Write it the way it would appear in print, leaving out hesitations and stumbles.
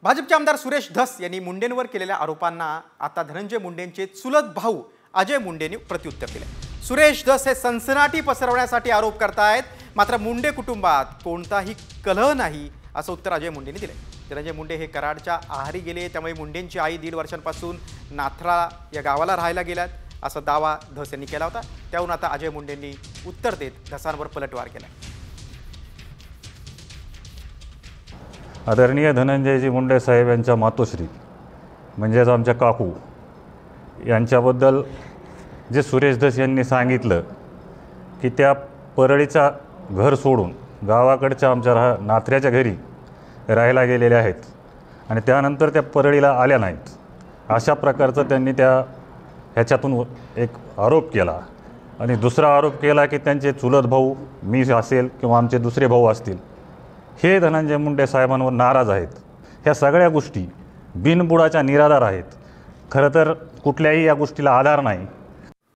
भाजपचे आमदार सुरेश धस यांनी मुंडेंवर केलेल्या आरोपांना आता धनंजय मुंडेंचे चुलत भाऊ अजय मुंडेंनी प्रत्युत्तर दिले। सुरेश धस हे सनसनाटी पसरवण्यासाठी आरोप करतायत, मात्र मुंडे कुटुंबात कोणताही कलह नाही असं उत्तर अजय मुंडेंनी दिले। धनंजय मुंडे हे कराडच्या आहारी गेले, त्यामुळे मुंडेंची आई 1.5 वर्षांपासून नाथरा या गावाला राहायला गेल्यात असा दावा धस यांनी केला होता। त्याहून आता अजय मुंडेंनी उत्तर देत धसांवर पलटवार केला। आदरणीय धनंजयजी मुंडे साहेब यांच्या मातोश्री म्हणजेच आमच्या काकू यांच्याबद्दल जे सुरेश धस यांनी सांगितलं की त्या परळीचा घर सोडून गावाकडच्या आमच्या नाथऱ्याच्या घरी राहायला गेलेले आहेत आणि त्यानंतर त्या परळीला आल्या नाहीत, अशा प्रकारचं त्यांनी ह्याच्यातून एक आरोप केला। आणि दुसरा आरोप केला की त्यांचे चुलत भाऊ मी असेल किंवा आमचे दुसरे भाऊ असतील हे धनंजय मुंडे साहेबांवर नाराज आहेत। ह्या सगळ्या गोष्टी बिनबुडाच्या निराधार आहेत। खरं तर कुठल्याही या गोष्टीला आधार नाही।